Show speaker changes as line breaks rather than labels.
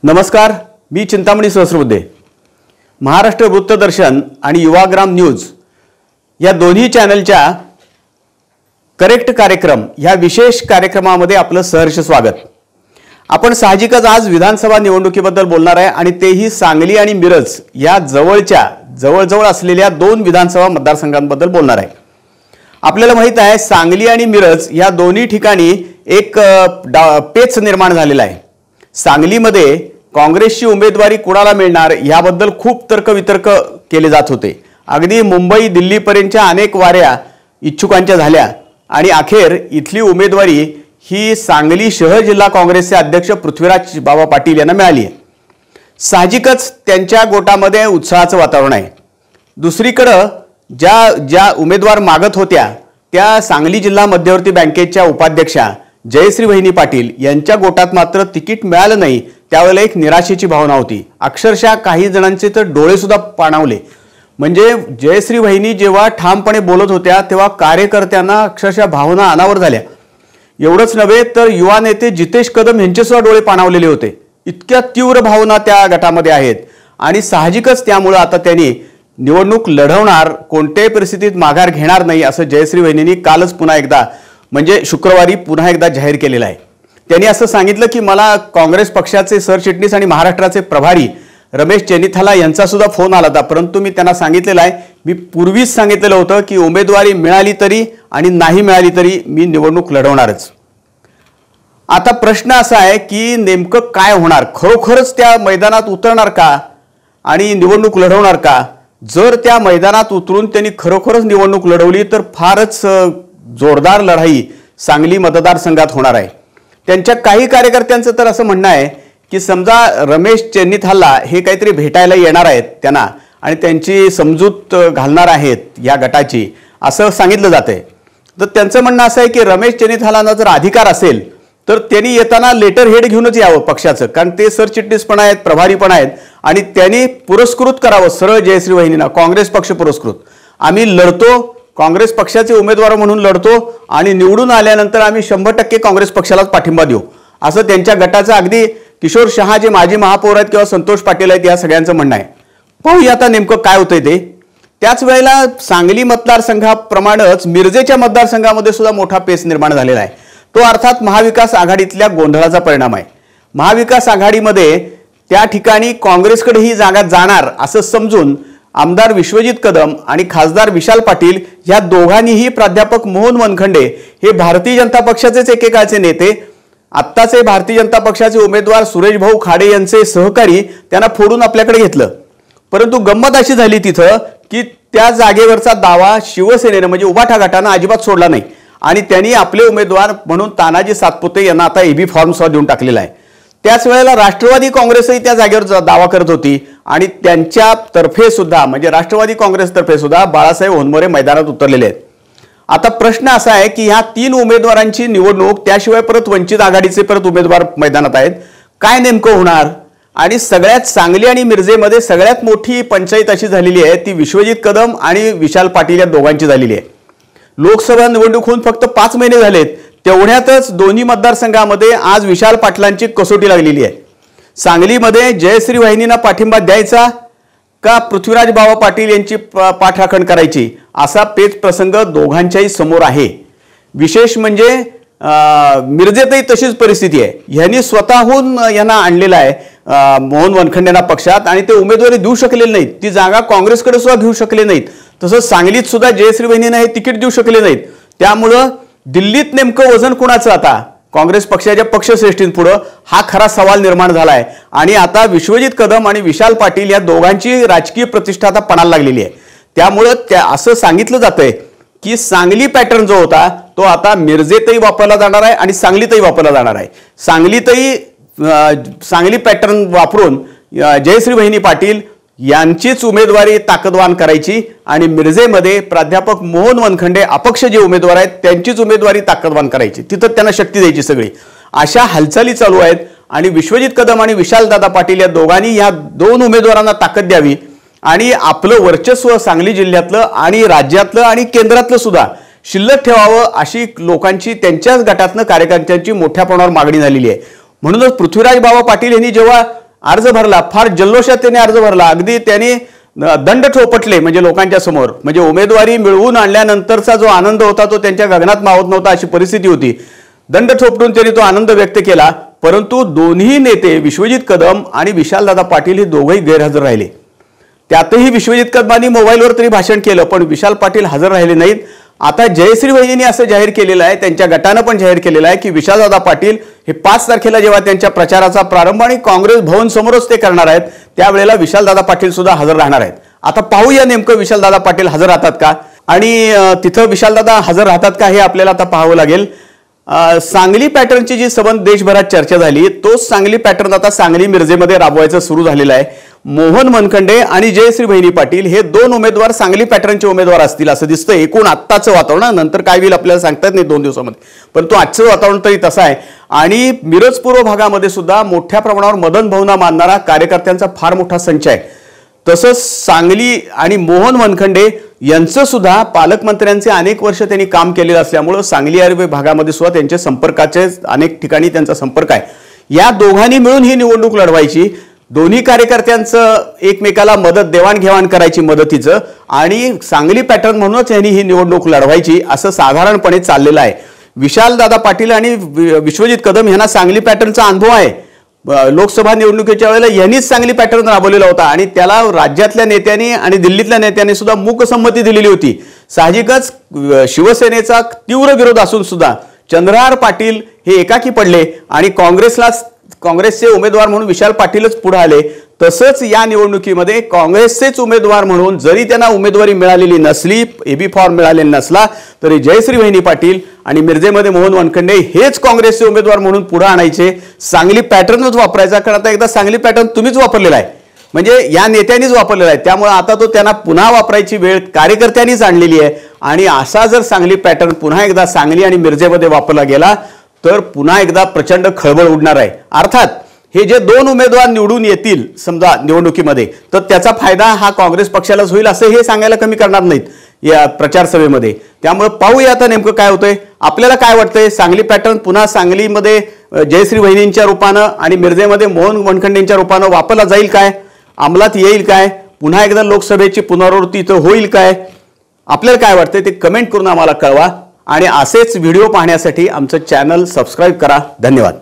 नमस्कार, मी चिंतामणी सहस्रबुद्धे. महाराष्ट्र वृत्तदर्शन आणि युवाग्राम न्यूज या दोन्ही चॅनलच्या करेक्ट कार्यक्रम ह्या विशेष कार्यक्रमामध्ये आपलं सहर्ष स्वागत. आपण साहजिकच आज विधानसभा निवडणुकीबद्दल बोलणार आहे आणि तेही सांगली आणि मिरज या जवळजवळ असलेल्या दोन विधानसभा मतदारसंघांबद्दल बोलणार आहे. आपल्याला माहित आहे सांगली आणि मिरज या दोन्ही ठिकाणी एक पेच निर्माण झालेला आहे. सांगलीमध्ये काँग्रेसची उमेदवारी कोणाला मिळणार याबद्दल खूप तर्कवितर्क केले जात होते. अगदी मुंबई दिल्लीपर्यंतच्या अनेक वाऱ्या इच्छुकांच्या झाल्या आणि अखेर इथली उमेदवारी ही सांगली शहर जिल्हा काँग्रेसचे अध्यक्ष पृथ्वीराज बाबा पाटील यांना मिळाली आहे. साहजिकच त्यांच्या गोटामध्ये उत्साहाचं वातावरण आहे. दुसरीकडे ज्या उमेदवार मागत होत्या त्या सांगली जिल्हा मध्यवर्ती बँकेच्या उपाध्यक्षा जयश्री वहिनी पाटील यांच्या गोटात मात्र तिकीट मिळालं नाही. त्यावेळेला एक निराशेची भावना होती. अक्षरशः काही जणांचे तर डोळे सुद्धा पाणावले. म्हणजे जयश्री वहिनी जेव्हा ठामपणे बोलत होत्या तेव्हा कार्यकर्त्यांना अक्षरशः भावना अनावर झाल्या. एवढंच नव्हे तर युवा नेते जितेश कदम यांचे सुद्धा डोळे पाणावलेले होते. इतक्या तीव्र भावना त्या गटामध्ये आहेत आणि साहजिकच त्यामुळे आता त्यांनी निवडणूक लढवणार, कोणत्याही परिस्थितीत माघार घेणार नाही असं जयश्री वहिनींनी कालच पुन्हा एकदा म्हणजे शुक्रवारी पुन्हा एकदा जाहीर केलेलं आहे. त्यांनी असं सांगितलं की मला काँग्रेस पक्षाचे सरचिटणीस आणि महाराष्ट्राचे प्रभारी रमेश चेन्नीथाला यांचा सुद्धा फोन आला होता, परंतु मी त्यांना सांगितलेलं आहे, मी पूर्वीच सांगितलेलं होतं की उमेदवारी मिळाली तरी आणि नाही मिळाली तरी मी निवडणूक लढवणारच. आता प्रश्न असा आहे की नेमकं काय होणार, खरोखरच त्या मैदानात उतरणार का आणि निवडणूक लढवणार का? जर त्या मैदानात उतरून त्यांनी खरोखरच निवडणूक लढवली तर फारच जोरदार लढाई सांगली मतदारसंघात होणार आहे. त्यांच्या काही कार्यकर्त्यांचं तर असं म्हणणं आहे की समजा रमेश चेन्नीथाला हे काहीतरी भेटायला येणार आहेत त्यांना आणि त्यांची समजूत घालणार आहेत या गटाची असं सांगितलं जातंय. तर त्यांचं म्हणणं असं आहे की रमेश चेन्नीथालांना जर अधिकार असेल तर त्यांनी येताना लेटर हेड घेऊनच यावं पक्षाचं, कारण ते सरचिटणीस पण आहेत, प्रभारी पण आहेत आणि त्यांनी पुरस्कृत करावं सरळ जयश्री वहिनींना, काँग्रेस पक्ष पुरस्कृत. आम्ही लढतो, काँग्रेस पक्षाचे उमेदवार म्हणून लढतो आणि निवडून आल्यानंतर आम्ही 100% काँग्रेस पक्षालाच पाठिंबा देऊ असं त्यांच्या गटाचं अगदी किशोर शहा जे माजी महापौर आहेत किंवा संतोष पाटील आहेत या सगळ्यांचं म्हणणं आहे. पाहूया आता नेमकं काय होतंय ते. त्याच वेळेला सांगली मतदारसंघाप्रमाणेच मिरजेच्या मतदारसंघामध्ये सुद्धा मोठा पेच निर्माण झालेला आहे. तो अर्थात महाविकास आघाडीतल्या गोंधळाचा परिणाम आहे. महाविकास आघाडीमध्ये त्या ठिकाणी काँग्रेसकडे ही जागा जाणार असं समजून आमदार विश्वजित कदम आणि खासदार विशाल पाटील या दोघांनीही प्राध्यापक मोहन वनखंडे हे भारतीय जनता पक्षाचेच एकेकाळचे नेते, आत्ताचे भारतीय जनता पक्षाचे उमेदवार सुरेश भाऊ खाडे यांचे सहकारी त्यांना फोडून आपल्याकडे घेतलं. परंतु गंमत अशी झाली तिथं की त्या जागेवरचा दावा शिवसेनेनं म्हणजे उभाठा गटानं अजिबात सोडला नाही आणि त्यांनी आपले उमेदवार म्हणून तानाजी सातपुते यांना आता एबी फॉर्म सुद्धा देऊन टाकलेला आहे. त्याच वेळेला राष्ट्रवादी काँग्रेसही त्या जागेवर दावा करत होती आणि त्यांच्या तर्फे सुद्धा म्हणजे राष्ट्रवादी काँग्रेसतर्फे सुद्धा बाळासाहेब होनमोरे मैदानात उतरलेले आहेत. आता प्रश्न असा आहे की ह्या 3 उमेदवारांची निवडणूक, त्याशिवाय परत वंचित आघाडीचे परत उमेदवार मैदानात आहेत, काय नेमकं होणार? आणि सगळ्यात सांगली आणि मिरजेमध्ये सगळ्यात मोठी पंचायत अशी झालेली आहे ती विश्वजित कदम आणि विशाल पाटील या दोघांची झालेली आहे. लोकसभा निवडणूक होऊन फक्त 5 महिने झालेत, तेवढ्यातच दोन्ही मतदारसंघामध्ये आज विशाल पाटलांची कसोटी लागलेली आहे. सांगलीमध्ये जयश्री वहिनींना पाठिंबा द्यायचा का पृथ्वीराज बाबा पाटील यांची पाठराखण करायची असा पेच प्रसंग दोघांच्याही समोर आहे. विशेष म्हणजे मिरजेतही तशीच परिस्थिती आहे. ह्यांनी स्वतःहून यांना आणलेलं आहे मोहन वनखंडेंना पक्षात आणि ते उमेदवारी देऊ शकलेले नाहीत, ती जागा काँग्रेसकडे सुद्धा घेऊ शकले नाहीत. तसंच सांगलीत सुद्धा जयश्री वहिनींना हे तिकीट देऊ शकले नाहीत. त्यामुळं दिल्लीत नेमकं वजन कुणाचं आता काँग्रेस पक्षाच्या पक्षश्रेष्ठींपुढे हा खरा सवाल निर्माण झालाय आणि आता विश्वजित कदम आणि विशाल पाटील या दोघांची राजकीय प्रतिष्ठा आता पणाला लागलेली आहे. त्यामुळे असं सांगितलं जातंय की सांगली पॅटर्न जो होता तो आता मिरजेतही वापरला जाणार आहे आणि सांगलीतही वापरला जाणार आहे. सांगली पॅटर्न वापरून जयश्री वहिनी पाटील यांचीच उमेदवारी ताकदवान करायची आणि मिरजेमध्ये प्राध्यापक मोहन वनखंडे अपक्ष जे उमेदवार आहेत त्यांचीच उमेदवारी ताकदवान करायची, तिथं त्यांना शक्ती द्यायची सगळी. अशा हालचाली चालू आहेत आणि विश्वजित कदम आणि विशालदादा पाटील या दोघांनी या 2 उमेदवारांना ताकद द्यावी आणि आपलं वर्चस्व सांगली जिल्ह्यातलं आणि राज्यातलं आणि केंद्रातलं सुद्धा शिल्लक ठेवावं अशी लोकांची त्यांच्याच गटातनं कार्यकर्त्यांची मोठ्या प्रमाणावर मागणी झालेली आहे. म्हणूनच पृथ्वीराज बाबा पाटील यांनी जेव्हा अर्ज भरला, फार जल्लोषात त्यांनी अर्ज भरला, अगदी त्यांनी दंड ठोपटले म्हणजे लोकांच्या समोर. म्हणजे उमेदवारी मिळवून आणल्यानंतरचा जो आनंद होता तो त्यांच्या गगनात मावत नव्हता अशी परिस्थिती होती. दंड ठोपटून त्यांनी तो आनंद व्यक्त केला. परंतु दोन्ही नेते विश्वजित कदम आणि विशालदादा पाटील हे दोघेही गैरहजर राहिले. त्यातही विश्वजित कदमांनी मोबाईलवर तरी भाषण केलं, पण विशाल पाटील हजर राहिले नाहीत. आता जयश्री वहिनींनी असं जाहीर केलेलं आहे, त्यांच्या गटानं पण जाहीर केलेलं आहे की विशालदादा पाटील हे 5 तारखेला जेव्हा त्यांच्या प्रचाराचा प्रारंभ आणि काँग्रेस भवन समोरच ते करणार आहेत त्यावेळेला विशालदादा पाटील सुद्धा हजर राहणार आहेत. आता पाहूया नेमकं विशालदादा पाटील हजर राहतात का आणि तिथं विशालदादा हजर राहतात का हे आपल्याला आता पाहावं लागेल. सांगली पॅटर्नची जी सबंध देशभरात चर्चा झाली तोच सांगली पॅटर्न आता सांगली मिरजेमध्ये राबवायचं सुरू झालेलं आहे. मोहन मनखंडे आणि जयश्री वहिनी पाटील हे 2 उमेदवार सांगली पॅटर्नचे उमेदवार असतील असं दिसतं. एकूण आत्ताचं वातावरण, नंतर काय होईल आपल्याला सांगता येत नाही 2 दिवसामध्ये, परंतु आजचं वातावरण तरी तसं आहे. आणि मिरज पूर्व भागामध्ये सुद्धा मोठ्या प्रमाणावर मदन भावना मानणारा कार्यकर्त्यांचा फार मोठा संच आहे. तसंच सांगली आणि मोहन मनखंडे यांचं सुद्धा पालकमंत्र्यांचे अनेक वर्ष त्यांनी काम केलेलं असल्यामुळं सांगली भागामध्ये सुद्धा त्यांच्या संपर्काचे अनेक ठिकाणी त्यांचा संपर्क आहे. या दोघांनी मिळून ही निवडणूक लढवायची, दोन्ही कार्यकर्त्यांचं एकमेकाला मदत देवाणघेवाण करायची मदतीचं, आणि सांगली पॅटर्न म्हणूनच यांनी ही निवडणूक लढवायची असं साधारणपणे चाललेलं आहे. विशालदादा पाटील आणि विश्वजित कदम यांना सांगली पॅटर्नचा अनुभव आहे. लोकसभा निवडणुकीच्या वेळेला यांनीच सांगली पॅटर्न राबवलेला होता आणि त्याला राज्यातल्या नेत्यांनी आणि दिल्लीतल्या नेत्यांनी सुद्धा मूकसंमती दिलेली होती. साहजिकच शिवसेनेचा तीव्र विरोध असून सुद्धा चंद्रहार पाटील हे एकाकी पडले आणि काँग्रेसचे उमेदवार म्हणून विशाल पाटीलच पुढे आले. तसंच या निवडणुकीमध्ये काँग्रेसचेच उमेदवार म्हणून जरी त्यांना उमेदवारी मिळालेली नसली, एबी फॉर्म मिळालेला नसला, तरी जयश्री वहिनी पाटील आणि मिरजेमध्ये मोहन मनखंडे हेच काँग्रेसचे उमेदवार म्हणून पुढे आणायचे. सांगली पॅटर्नच वापरायचा, कारण आता एकदा सांगली पॅटर्न तुम्हीच वापरलेला आहे, म्हणजे या नेत्यांनीच वापरलेला आहे. त्यामुळे आता तो त्यांना पुन्हा वापरायची वेळ कार्यकर्त्यांनीच आणलेली आहे. आणि असा जर सांगली पॅटर्न पुन्हा एकदा सांगली आणि मिरजेमध्ये वापरला गेला तर पुन्हा एकदा प्रचंड खळबळ उडणार आहे. अर्थात हे जे 2 उमेदवार निवडून येतील समजा निवडणुकीमध्ये, तर त्याचा फायदा हा काँग्रेस पक्षालाच होईल असं हे सांगायला कमी करणार नाहीत या प्रचार सभेमध्ये. त्यामुळे पाहूया आता नेमकं काय होतंय. आपल्याला काय वाटतंय, सांगली पॅटर्न पुन्हा सांगलीमध्ये जयश्री वहिनींच्या रूपानं आणि मिरजेमध्ये मोहन मनखंडेंच्या रूपानं वापरला जाईल काय, अंमलात येईल काय, पुन्हा एकदा लोकसभेची पुनरावृत्ती इथं होईल काय, आपल्याला काय वाटतंय ते कमेंट करून आम्हाला कळवा. आणि असेच व्हिडिओ पाहण्यासाठी आमचं चॅनल सबस्क्राईब करा. धन्यवाद.